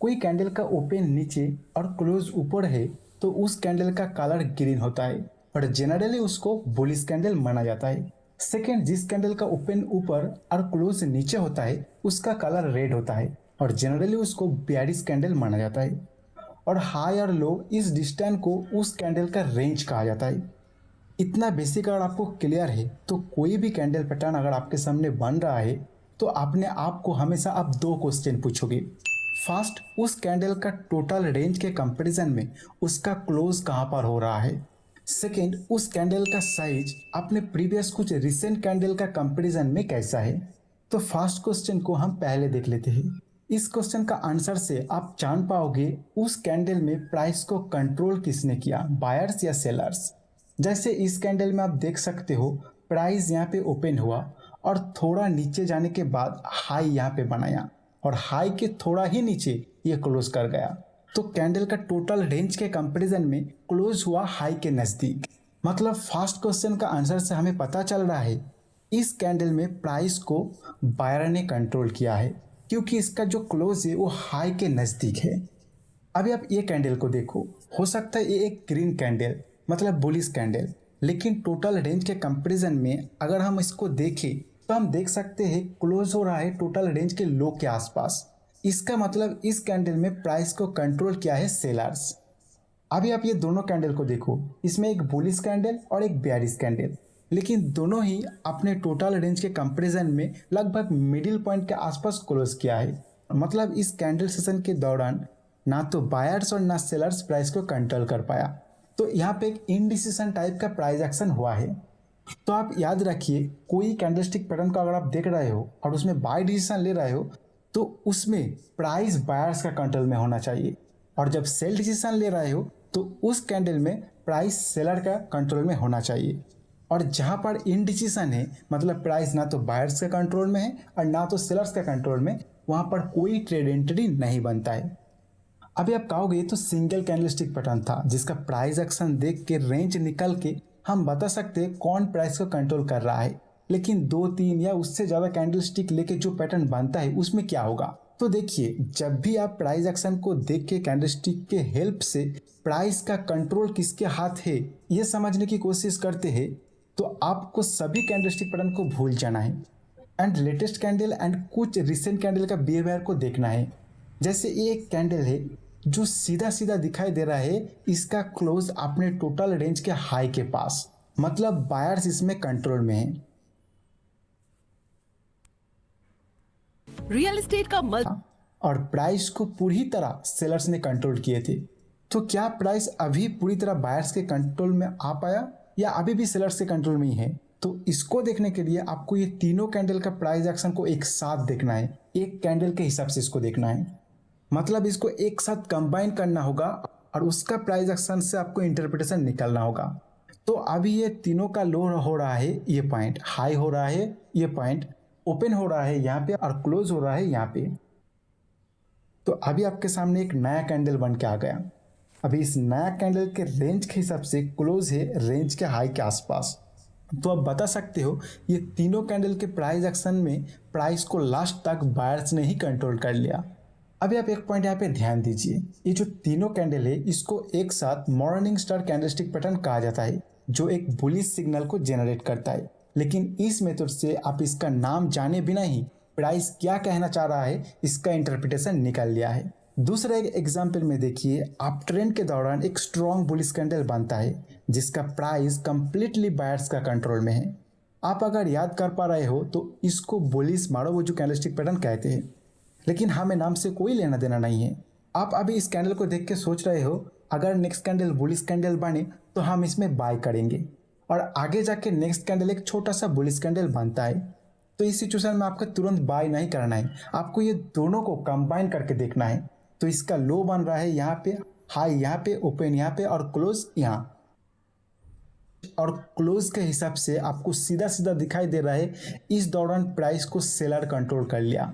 कोई कैंडल का ओपन नीचे और क्लोज ऊपर है तो उस कैंडल का कलर ग्रीन होता है और जनरली उसको बुलिश कैंडल माना जाता है। सेकेंड, जिस कैंडल का ओपन ऊपर और क्लोज नीचे होता है उसका कलर रेड होता है और जनरली उसको बेयरिश कैंडल माना जाता है। और हाई और लो इस डिस्टेंस को उस कैंडल का रेंज कहा जाता है। इतना बेसिक अगर आपको क्लियर है तो कोई भी कैंडल पैटर्न अगर आपके सामने बन रहा है तो अपने आप को हमेशा आप दो क्वेश्चन पूछोगे। फर्स्ट, उस कैंडल का टोटल रेंज के कंपैरिजन में उसका क्लोज कहाँ पर हो रहा है। सेकेंड, उस कैंडल का साइज अपने प्रीवियस कुछ रिसेंट कैंडल का कंपैरिजन में कैसा है। तो फर्स्ट क्वेश्चन को हम पहले देख लेते हैं। इस क्वेश्चन का आंसर से आप जान पाओगे उस कैंडल में प्राइस को कंट्रोल किसने किया, बायर्स या सेलर्स। जैसे इस कैंडल में आप देख सकते हो प्राइस यहाँ पे ओपन हुआ और थोड़ा नीचे जाने के बाद हाई यहाँ पे बनाया और हाई के थोड़ा ही नीचे ये क्लोज कर गया। तो कैंडल का टोटल रेंज के कंपैरिजन में क्लोज हुआ हाई के नजदीक। मतलब फर्स्ट क्वेश्चन का आंसर से हमें पता चल रहा है इस कैंडल में प्राइस को बायर ने कंट्रोल किया है क्योंकि इसका जो क्लोज है वो हाई के नजदीक है। अभी आप ये कैंडल को देखो, हो सकता है ये एक ग्रीन कैंडल मतलब बुलिश कैंडल, लेकिन टोटल रेंज के कंपैरिजन में अगर हम इसको देखें तो हम देख सकते हैं क्लोज हो रहा है टोटल रेंज के लो के आसपास। इसका मतलब इस कैंडल में प्राइस को कंट्रोल किया है सेलर्स। अभी आप ये दोनों कैंडल को देखो, इसमें एक बुलिश कैंडल और एक बेयरिश कैंडल, लेकिन दोनों ही अपने टोटल रेंज के कंपैरिजन में लगभग मिडिल पॉइंट के आसपास क्लोज किया है। मतलब इस कैंडल सेशन के दौरान ना तो बायर्स और ना सेलर्स प्राइस को कंट्रोल कर पाया। तो यहाँ पे एक इनडिसीजन टाइप का प्राइस एक्शन हुआ है। तो आप याद रखिए कोई कैंडलस्टिक पैटर्न को अगर आप देख रहे हो और उसमें बाय डिसीजन ले रहे हो तो उसमें प्राइस बायर्स का कंट्रोल में होना चाहिए, और जब सेल डिसीजन ले रहे हो तो उस कैंडल में प्राइस सेलर का कंट्रोल में होना चाहिए। और जहां पर इनडिसीजन है मतलब प्राइस ना तो बायर्स के कंट्रोल में है और ना तो सेलर्स के कंट्रोल में, वहां पर कोई ट्रेड एंट्री नहीं बनता है। अभी आप कहोगे तो सिंगल कैंडलस्टिक पैटर्न था जिसका प्राइस एक्शन देख के रेंज निकल के हम बता सकते हैं कौन प्राइस को कंट्रोल कर रहा है, लेकिन दो तीन या उससे ज्यादा कैंडलस्टिक लेके जो पैटर्न बनता है उसमें क्या होगा। तो देखिए जब भी आप प्राइस एक्शन को देख के कैंडलस्टिक के हेल्प से प्राइस का कंट्रोल किसके हाथ है ये समझने की कोशिश करते हैं तो आपको सभी कैंडलस्टिक पैटर्न को भूल जाना है एंड लेटेस्ट कैंडल एंड कुछ रिसेंट कैंडल का बिहेवियर को देखना है। जैसे ये एक कैंडल है जो सीधा सीधा दिखाई दे रहा है, इसका क्लोज अपने टोटल रेंज के हाई के पास, मतलब बायर्स इसमें कंट्रोल में है। रियल एस्टेट का और प्राइस को पूरी तरह सेलर्स ने कंट्रोल किए थे। तो क्या प्राइस अभी पूरी तरह बायर्स के कंट्रोल में आ पाया या अभी भी सेलर्स के कंट्रोल में ही है। तो इसको देखने के लिए आपको ये तीनों कैंडल का प्राइस एक्शन को एक साथ देखना है, एक कैंडल के हिसाब से इसको देखना है, मतलब इसको एक साथ कंबाइन करना होगा और उसका प्राइस एक्शन से आपको इंटरप्रिटेशन निकालना होगा। तो अभी ये तीनों का लो हो रहा है, ये पॉइंट हाई हो रहा है, ये पॉइंट ओपन हो रहा है यहाँ पे और क्लोज हो रहा है यहाँ पे। तो अभी आपके सामने एक नया कैंडल बन के आ गया। अभी इस नया कैंडल के रेंज के हिसाब से क्लोज है रेंज के हाई के आसपास। तो आप बता सकते हो ये तीनों कैंडल के प्राइस एक्शन में प्राइस को लास्ट तक बायर्स ने ही कंट्रोल कर लिया। अभी आप एक पॉइंट यहाँ पे ध्यान दीजिए, ये जो तीनों कैंडल है इसको एक साथ मॉर्निंग स्टार कैंडलस्टिक पैटर्न कहा जाता है जो एक बुलिश सिग्नल को जनरेट करता है। लेकिन इस मेथड से आप इसका नाम जाने बिना ही प्राइस क्या कहना चाह रहा है इसका इंटरप्रिटेशन निकाल लिया है। दूसरा एक एग्जाम्पल में देखिए, आप ट्रेंड के दौरान एक स्ट्रॉन्ग बुलिश कैंडल बनता है जिसका प्राइस कंप्लीटली बायर्स का कंट्रोल में है। आप अगर याद कर पा रहे हो तो इसको बुलिश मारोवोजो कैंडलस्टिक पैटर्न कहते हैं, लेकिन हमें नाम से कोई लेना देना नहीं है। आप अभी इस कैंडल को देख के सोच रहे हो अगर नेक्स्ट कैंडल बुलिश कैंडल बने तो हम इसमें बाय करेंगे, और आगे जाके नेक्स्ट कैंडल एक छोटा सा बुलिश कैंडल बनता है तो इस सिचुएशन में आपको तुरंत बाय नहीं करना है, आपको ये दोनों को कंबाइन करके देखना है। तो इसका लो बन रहा है यहाँ पे, हाई यहाँ पे, ओपन यहाँ पे और क्लोज यहाँ, और क्लोज के हिसाब से आपको सीधा सीधा दिखाई दे रहा है इस दौरान प्राइस को सेलर कंट्रोल कर लिया।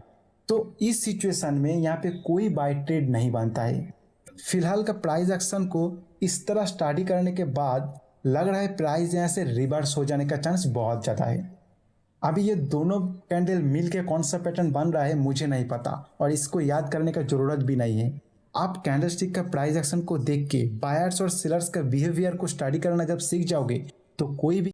तो इस सिचुएशन में यहाँ पे कोई बाय ट्रेड नहीं बनता है। फिलहाल का प्राइस एक्शन को इस तरह स्टडी करने के बाद लग रहा है प्राइस यहाँ से रिवर्स हो जाने का चांस बहुत ज़्यादा है। अभी ये दोनों कैंडल मिल के कौन सा पैटर्न बन रहा है मुझे नहीं पता और इसको याद करने का ज़रूरत भी नहीं है। आप कैंडलस्टिक का प्राइस एक्शन को देख के बायर्स और सेलर्स का बिहेवियर को स्टडी करना जब सीख जाओगे तो कोई भी